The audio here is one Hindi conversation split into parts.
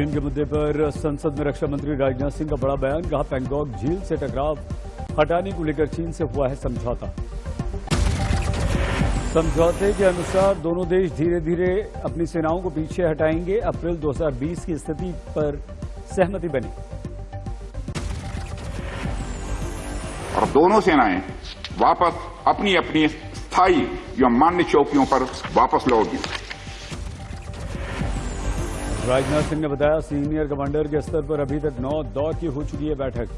चीन के मुद्दे पर संसद में रक्षा मंत्री राजनाथ सिंह का बड़ा बयान। कहा, पैंगोंग झील से टकराव हटाने को लेकर चीन से हुआ है समझौता। समझौते के अनुसार दोनों देश धीरे धीरे अपनी सेनाओं को पीछे हटाएंगे। अप्रैल 2020 की स्थिति पर सहमति बनी और दोनों सेनाएं वापस अपनी अपनी स्थायी या मान्य चौकियों पर वापस लौटी। राजनाथ सिंह ने बताया, सीनियर कमांडर के स्तर पर अभी तक 9 दौर की हो चुकी है बैठक।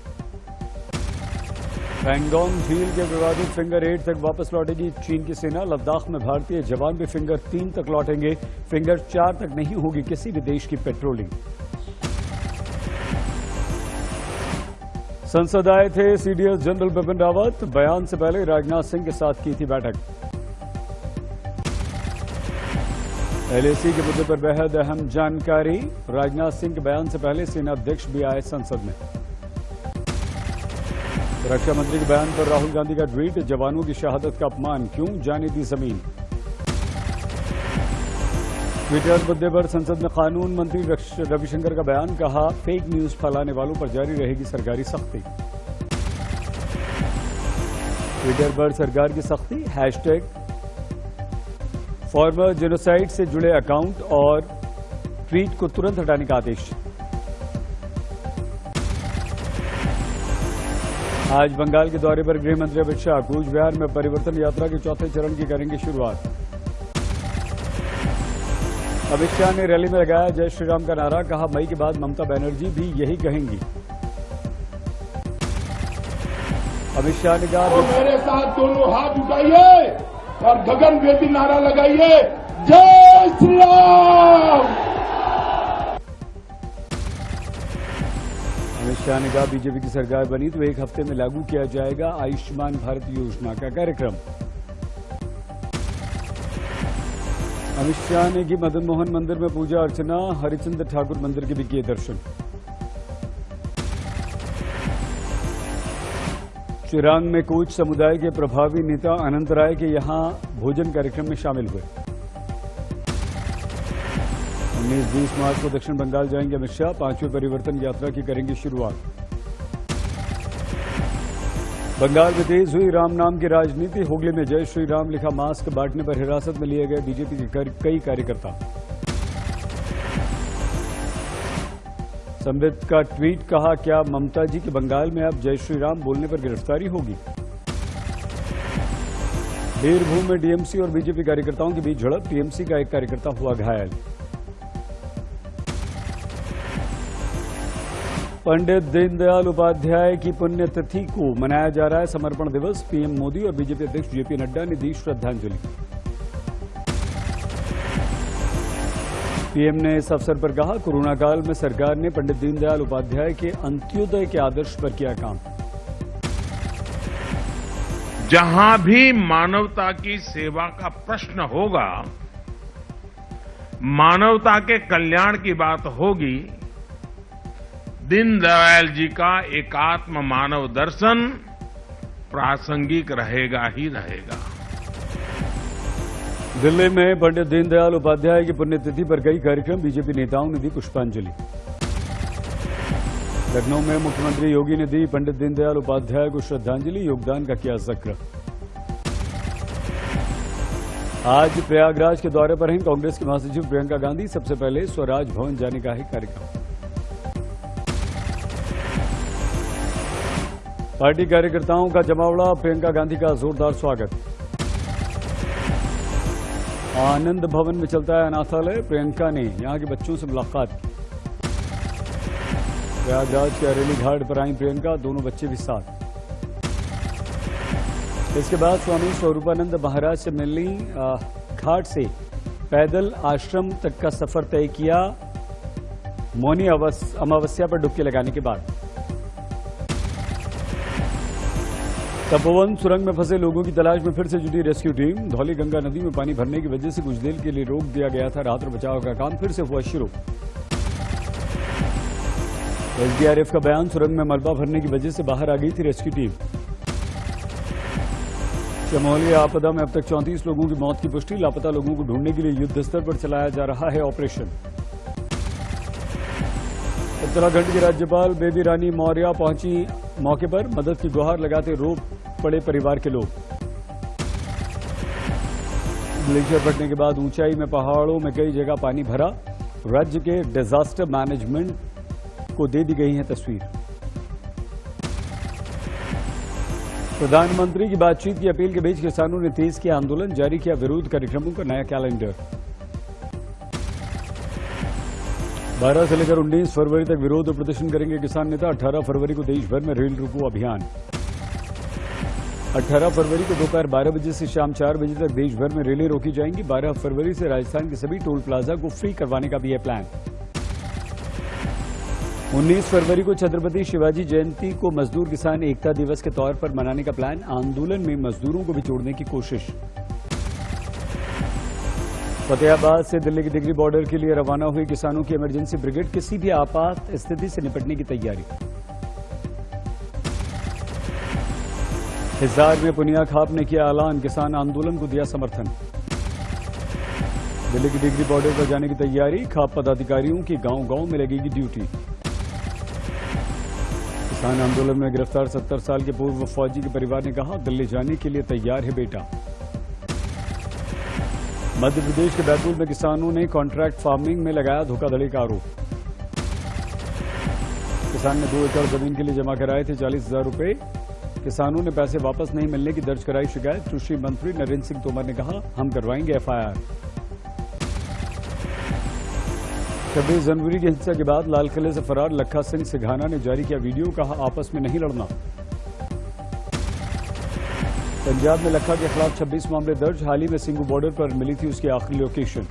पैंगोंग झील के विवादित फिंगर 8 तक वापस लौटेगी चीन की सेना। लद्दाख में भारतीय जवान भी फिंगर 3 तक लौटेंगे। फिंगर 4 तक नहीं होगी किसी भी देश की पेट्रोलिंग। संसद आए थे सीडीएस जनरल बिपिन रावत। बयान से पहले राजनाथ सिंह के साथ की थी बैठक। एलएसी के मुद्दे पर बेहद अहम जानकारी। राजनाथ सिंह के बयान से पहले सेना अध्यक्ष भी आए संसद में। रक्षा मंत्री के बयान पर राहुल गांधी का ट्वीट, जवानों की शहादत का अपमान क्यों जाने दी जमीन। ट्विटर मुद्दे पर संसद में कानून मंत्री रविशंकर का बयान। कहा, फेक न्यूज फैलाने वालों पर जारी रहेगी सरकारी सख्ती। ट्विटर पर सरकार की सख्ती, हैशटैग फॉर्मर जेनोसाइड से जुड़े अकाउंट और ट्वीट को तुरंत हटाने का आदेश। आज बंगाल के दौरे पर गृह मंत्री अमित शाह कूच बिहार में परिवर्तन यात्रा के चौथे चरण की करेंगे शुरुआत। अमित शाह ने रैली में लगाया जय श्री राम का नारा। कहा, मई के बाद ममता बनर्जी भी यही कहेंगी। अमित शाह ने कहा, तो मेरे साथ दोनों हाथ उठाइए और गगनभेदी नारा लगाइए, जय श्री राम। अमित शाह ने कहा, बीजेपी की सरकार बनी तो 1 हफ्ते में लागू किया जाएगा आयुष्मान भारत योजना का कार्यक्रम। अमित शाह ने की मदन मोहन मंदिर में पूजा अर्चना। हरिचंद्र ठाकुर मंदिर के भी किए दर्शन। चिरांग में कोच समुदाय के प्रभावी नेता अनंत राय के यहां भोजन कार्यक्रम में शामिल हुए। 19-20 मार्च को दक्षिण बंगाल जाएंगे अमित शाह। 5वें परिवर्तन यात्रा की करेंगे शुरुआत। बंगाल में तेज हुई राम नाम की राजनीति। हुगली में जय श्री राम लिखा मास्क बांटने पर हिरासत में लिए गए बीजेपी के कई कार्यकर्ता। संबित का ट्वीट। कहा, क्या ममता जी के बंगाल में अब जय श्री राम बोलने पर गिरफ्तारी होगी। बीरभूम में टीएमसी और बीजेपी कार्यकर्ताओं के बीच झड़प। टीएमसी का एक कार्यकर्ता हुआ घायल। पंडित दीनदयाल उपाध्याय की पुण्यतिथि को मनाया जा रहा है समर्पण दिवस। पीएम मोदी और बीजेपी अध्यक्ष जेपी नड्डा ने दी श्रद्धांजलि। पीएम ने इस अवसर पर कहा, कोरोना काल में सरकार ने पंडित दीनदयाल उपाध्याय के अंत्योदय के आदर्श पर किया काम। जहां भी मानवता की सेवा का प्रश्न होगा, मानवता के कल्याण की बात होगी, दीनदयाल जी का एकात्म मानव दर्शन प्रासंगिक रहेगा ही रहेगा। दिल्ली में पंडित दीनदयाल उपाध्याय की पुण्यतिथि पर कई कार्यक्रम। बीजेपी नेताओं ने दी पुष्पांजलि। लखनऊ में मुख्यमंत्री योगी ने दी पंडित दीनदयाल उपाध्याय को श्रद्धांजलि। योगदान का किया जिक्र। आज प्रयागराज के दौरे पर हैं कांग्रेस की महासचिव प्रियंका गांधी। सबसे पहले स्वराज भवन जाने का है कार्यक्रम। पार्टी कार्यकर्ताओं का जमावड़ा। प्रियंका गांधी का जोरदार स्वागत। आनंद भवन में चलता है अनाथालय। प्रियंका ने यहां के बच्चों से मुलाकात की। प्रयागराज के अरेली घाट पर आई प्रियंका, दोनों बच्चे भी साथ। इसके बाद स्वामी स्वरूपानंद महाराज से मिलनी। घाट से पैदल आश्रम तक का सफर तय किया। मौनी अमावस्या पर डुबकी लगाने के बाद तपोवन सुरंग में फंसे लोगों की तलाश में फिर से जुटी रेस्क्यू टीम। धौली गंगा नदी में पानी भरने की वजह से कुछ देर के लिए रोक दिया गया था। राहत और बचाव का काम फिर से हुआ शुरू। एसडीआरएफ का बयान, सुरंग में मलबा भरने की वजह से बाहर आ गई थी रेस्क्यू टीम। चमोली आपदा में अब तक 34 लोगों की मौत की पुष्टि। लापता लोगों को ढूंढने के लिए युद्ध स्तर पर चलाया जा रहा है ऑपरेशन। उत्तराखंड की राज्यपाल बेबी रानी मौर्य पहुंची मौके पर, मदद की गुहार लगाते रो पड़े परिवार के लोग। ग्लेशियर फटने के बाद ऊंचाई में पहाड़ों में कई जगह पानी भरा, राज्य के डिजास्टर मैनेजमेंट को दे दी गई है तस्वीर। प्रधानमंत्री की बातचीत की अपील के बीच किसानों ने तेज किया आंदोलन, जारी किया विरोध कार्यक्रमों का नया कैलेंडर। 12 से लेकर 19 फरवरी तक विरोध प्रदर्शन करेंगे किसान नेता। 18 फरवरी को देश भर में रेल रोको अभियान। 18 फरवरी को दोपहर 12 बजे से शाम 4 बजे तक देश भर में रेलें रोकी जाएंगी। 12 फरवरी से राजस्थान के सभी टोल प्लाजा को फ्री करवाने का भी है प्लान। 19 फरवरी को छत्रपति शिवाजी जयंती को मजदूर किसान एकता दिवस के तौर पर मनाने का प्लान। आंदोलन में मजदूरों को भी जोड़ने की कोशिश। फतेहाबाद से दिल्ली की दिगरी बॉर्डर के लिए रवाना हुई किसानों की इमरजेंसी ब्रिगेड, किसी भी आपात स्थिति से निपटने की तैयारी। हिसार में पुनिया खाप ने किया ऐलान, किसान आंदोलन को दिया समर्थन। दिल्ली की दिगरी बॉर्डर पर जाने की तैयारी, खाप पदाधिकारियों की गांव-गांव में लगेगी ड्यूटी। किसान आंदोलन में गिरफ्तार 70 साल के पूर्व फौजी के परिवार ने कहा, दिल्ली जाने के लिए तैयार है बेटा। मध्य प्रदेश के बैतूल में किसानों ने कॉन्ट्रैक्ट फार्मिंग में लगाया धोखाधड़ी का आरोप। किसान ने 2 एकड़ जमीन के लिए जमा कराए थे 40,000 रुपए, किसानों ने पैसे वापस नहीं मिलने की दर्ज कराई शिकायत। कृषि मंत्री नरेंद्र सिंह तोमर ने कहा, हम करवाएंगे एफआईआर। 26 जनवरी की हिंसा के बाद लाल किले से फरार लखा सिंह सिघाना ने जारी किया वीडियो, कहा आपस में नहीं लड़ना। पंजाब में लखा के खिलाफ 26 मामले दर्ज, हाल ही में सिंगू बॉर्डर पर मिली थी उसकी आखिरी लोकेशन।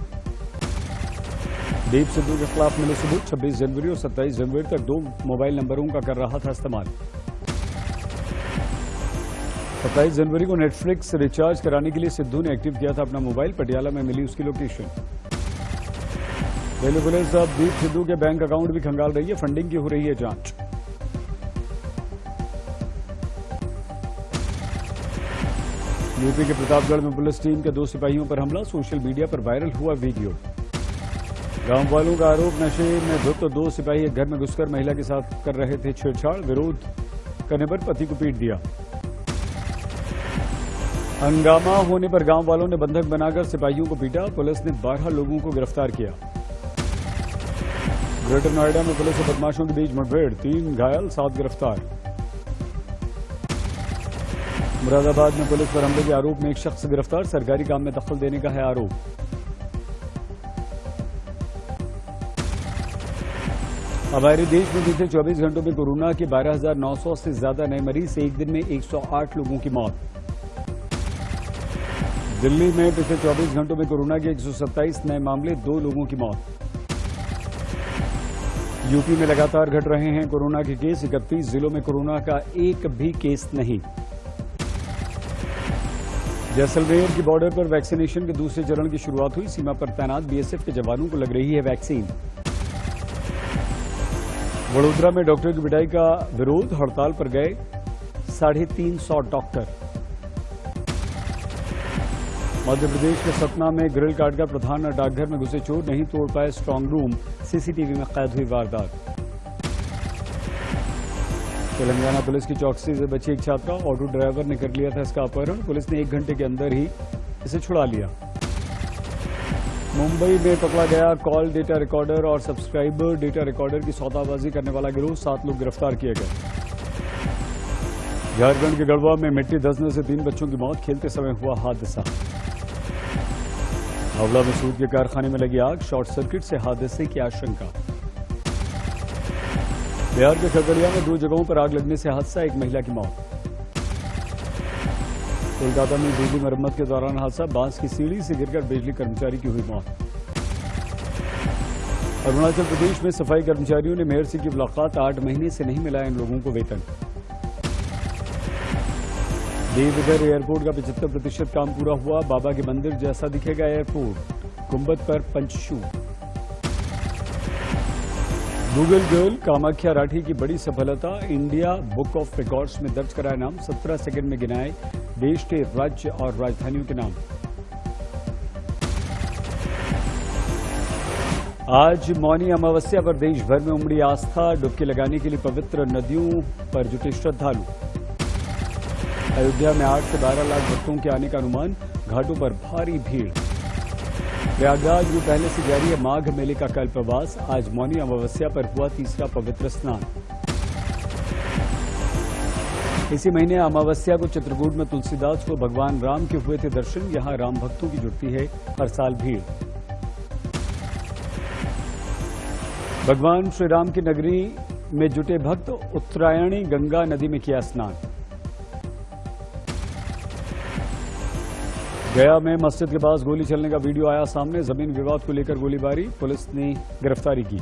दीप सिद्धू के खिलाफ मिले सबूत, 26 जनवरी और 27 जनवरी तक 2 मोबाइल नंबरों का कर रहा था इस्तेमाल। 27 जनवरी को नेटफ्लिक्स रिचार्ज कराने के लिए सिद्धू ने एक्टिव किया था अपना मोबाइल, पटियाला में मिली उसकी लोकेशन। दिल्ली पुलिस अब दीप सिद्धू के बैंक अकाउंट भी खंगाल रही है, फंडिंग की हो रही है जांच। यूपी के प्रतापगढ़ में पुलिस टीम के 2 सिपाहियों पर हमला, सोशल मीडिया पर वायरल हुआ वीडियो। गांव वालों का आरोप, नशे में धुत 2 सिपाही एक घर में घुसकर महिला के साथ कर रहे थे छेड़छाड़, विरोध करने पर पति को पीट दिया। हंगामा होने पर गांव वालों ने बंधक बनाकर सिपाहियों को पीटा, पुलिस ने 12 लोगों को गिरफ्तार किया। ग्रेटर नोएडा में पुलिस और बदमाशों के बीच मुठभेड़, 3 घायल 7 गिरफ्तार। मुरादाबाद में पुलिस पर हमले के आरोप में एक शख्स गिरफ्तार, सरकारी काम में दखल देने का है आरोप। हमारे देश में पिछले 24 घंटों में कोरोना के 12,900 से ज्यादा नए मरीज, एक दिन में 108 लोगों की मौत। दिल्ली में पिछले 24 घंटों में कोरोना के 127 नए मामले, 2 लोगों की मौत। यूपी में लगातार घट रहे हैं कोरोना के केस, 31 जिलों में कोरोना का एक भी केस नहीं। जैसलमेर की बॉर्डर पर वैक्सीनेशन के दूसरे चरण की शुरुआत हुई, सीमा पर तैनात बीएसएफ के जवानों को लग रही है वैक्सीन। वडोदरा में डॉक्टर की पिटाई का विरोध, हड़ताल पर गए 350 डॉक्टर। मध्य प्रदेश के सतना में ग्रिल काटकर प्रधान डाकघर में घुसे चोर, नहीं तोड़ पाए स्ट्रांग रूम, सीसीटीवी में कैद हुई वारदात। तेलंगाना पुलिस की चौकसी से बची एक छात्रा, ऑटो ड्राइवर ने कर लिया था इसका अपहरण, पुलिस ने 1 घंटे के अंदर ही इसे छुड़ा लिया। मुंबई में पकड़ा गया कॉल डेटा रिकॉर्डर और सब्सक्राइबर डेटा रिकॉर्डर की सौदाबाजी करने वाला गिरोह, 7 लोग गिरफ्तार किए गए। झारखंड के गढ़वा में मिट्टी धंसने से 3 बच्चों की मौत, खेलते समय हुआ हादसा। हावड़ा में सूत के कारखाने में लगी आग, शॉर्ट सर्किट से हादसे की आशंका। बिहार के खगड़िया में 2 जगहों पर आग लगने से हादसा, एक महिला की मौत। कोलकाता में बिजली मरम्मत के दौरान हादसा, बांस की सीढ़ी से गिरकर बिजली कर्मचारी की हुई मौत। अरुणाचल प्रदेश में सफाई कर्मचारियों ने मेयर से की मुलाकात, 8 महीने से नहीं मिला इन लोगों को वेतन। देवघर एयरपोर्ट का 75% काम पूरा हुआ, बाबा के मंदिर जैसा दिखेगा एयरपोर्ट, गुंबद पर पंचशू। गूगल गर्ल कामाख्या राठी की बड़ी सफलता, इंडिया बुक ऑफ रिकॉर्ड्स में दर्ज कराया नाम, 17 सेकंड में गिनाए देश के राज्य और राजधानियों के नाम। आज मौनी अमावस्या पर देश भर में उमड़ी आस्था। डुबकी लगाने के लिए पवित्र नदियों पर जुटे श्रद्धालु। अयोध्या में 8 से 12 लाख भक्तों के आने का अनुमान। घाटों पर भारी भीड़। प्रयागराज में पहले से जारी है माघ मेले का कल्पवास। आज मौनी अमावस्या पर हुआ तीसरा पवित्र स्नान। इसी महीने अमावस्या को चित्रकूट में तुलसीदास को भगवान राम के हुए थे दर्शन। यहां राम भक्तों की जुटती है हर साल भीड़। भगवान श्री राम की नगरी में जुटे भक्त। उत्तरायणी गंगा नदी में किया स्नान। गया में मस्जिद के पास गोली चलने का वीडियो आया सामने। जमीन विवाद को लेकर गोलीबारी। पुलिस ने गिरफ्तारी की।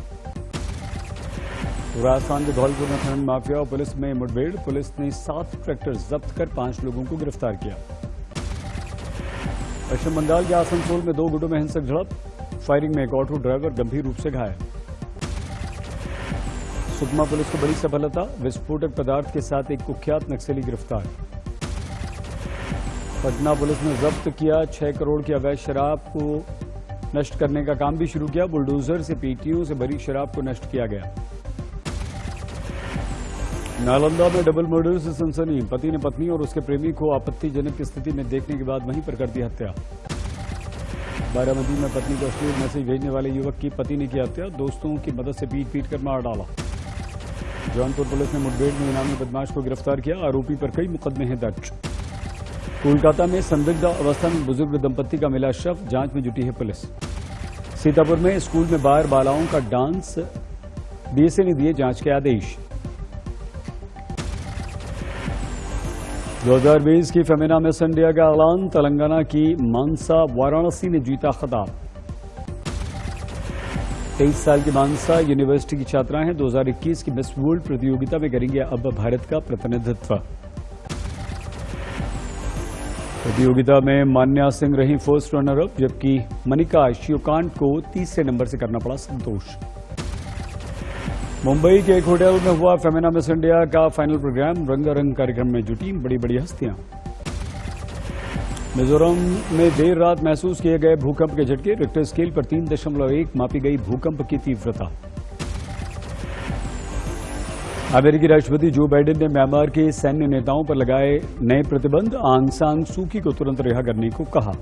राजस्थान के धौलपुर में खनन माफिया और पुलिस में मुठभेड़। पुलिस ने 7 ट्रैक्टर जब्त कर 5 लोगों को गिरफ्तार किया। पश्चिम बंगाल के आसनसोल में 2 गुटों में हिंसक झड़प। फायरिंग में एक ऑटो ड्राइवर गंभीर रूप से घायल। सुकमा पुलिस को बड़ी सफलता। विस्फोटक पदार्थ के साथ एक कुख्यात नक्सली गिरफ्तार। पटना पुलिस ने जब्त किया 6 करोड़ की अवैध शराब को नष्ट करने का काम भी शुरू किया। बुलडोजर से पेटियों से भरी शराब को नष्ट किया गया। नालंदा में डबल मर्डर से सनसनी। पति ने पत्नी और उसके प्रेमी को आपत्तिजनक स्थिति में देखने के बाद वहीं पर कर दी हत्या। बारामती में पत्नी को अश्लील मैसेज भेजने वाले युवक की पति ने की हत्या। दोस्तों की मदद से पीट कर मार डाला। जौनपुर पुलिस ने मुठभेड़ में इनामी बदमाश को गिरफ्तार किया। आरोपी पर कई मुकदमे हैं दर्ज। कोलकाता में संदिग्ध अवस्था में बुजुर्ग दंपत्ति का मिला शव। जांच में जुटी है पुलिस। सीतापुर में स्कूल में बार बालाओं का डांस। डीएसए ने दिए जांच के आदेश। 2020 की फेमिना मिस इंडिया का ऐलान। तेलंगाना की मानसा वाराणसी ने जीता खिताब। 23 साल की मानसा यूनिवर्सिटी की छात्रा हैं। 2021 की मिस वर्ल्ड प्रतियोगिता में करेंगे अब भारत का प्रतिनिधित्व। प्रतियोगिता में मान्या सिंह रही फर्स्ट रनर अप, जबकि मनिका शिवकांत को तीसरे नंबर से करना पड़ा संतोष। मुंबई के एक होटल में हुआ फेमिना मिस इंडिया का फाइनल प्रोग्राम। रंगारंग कार्यक्रम में जुटी बड़ी बड़ी हस्तियां। मिजोरम में देर रात महसूस किए गए भूकंप के झटके। रिक्टर स्केल पर 3.1 मापी गई भूकंप की तीव्रता। अमेरिकी राष्ट्रपति जो बाइडेन ने म्यांमार के सैन्य नेताओं पर लगाए नए प्रतिबंध। आंग सान सूकी को तुरंत रिहा करने को कहा।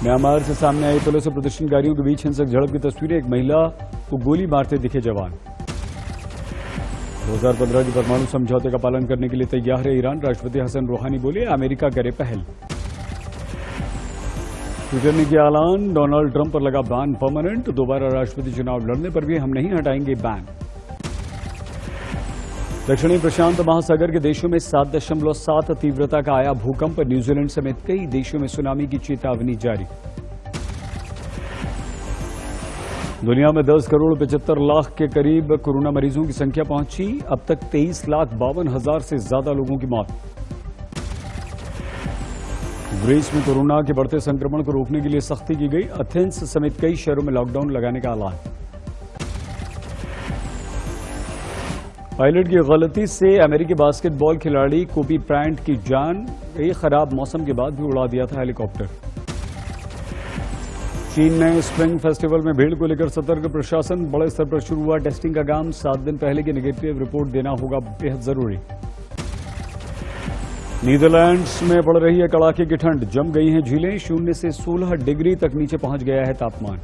म्यांमार से सामने आई पुलिस और प्रदर्शनकारियों के बीच हिंसक झड़प की तस्वीरें। एक महिला को गोली मारते दिखे जवान। 2015 के परमाणु समझौते का पालन करने के लिए तैयार है ईरान। राष्ट्रपति हसन रूहानी बोले अमेरिका करे पहल। ट्विटर ने किया ऐलान। डोनाल्ड ट्रंप पर लगा बैन परमानेंट। दोबारा राष्ट्रपति चुनाव लड़ने पर भी हम नहीं हटाएंगे बैन। दक्षिणी प्रशांत महासागर के देशों में 7.7 तीव्रता का आया भूकंप। न्यूजीलैंड समेत कई देशों में सुनामी की चेतावनी जारी। दुनिया में 10 करोड़ 75 लाख के करीब कोरोना मरीजों की संख्या पहुंची। अब तक 23,52,000 से ज्यादा लोगों की मौत। ग्रीस में कोरोना के बढ़ते संक्रमण को रोकने के लिए सख्ती की गई। एथेंस समेत कई शहरों में लॉकडाउन लगाने का ऐलान। पायलट की गलती से अमेरिकी बास्केटबॉल खिलाड़ी कोबी ब्रायंट की जान गई। खराब मौसम के बाद भी उड़ा दिया था हेलीकॉप्टर। चीन में स्प्रिंग फेस्टिवल में भीड़ को लेकर सतर्क प्रशासन। बड़े स्तर पर शुरू हुआ टेस्टिंग का काम। 7 दिन पहले की नेगेटिव रिपोर्ट देना होगा बेहद जरूरी। नीदरलैंड्स में पड़ रही है कड़ाके की ठंड। जम गई हैं झीलें। 0 से 16 डिग्री तक नीचे पहुंच गया है तापमान।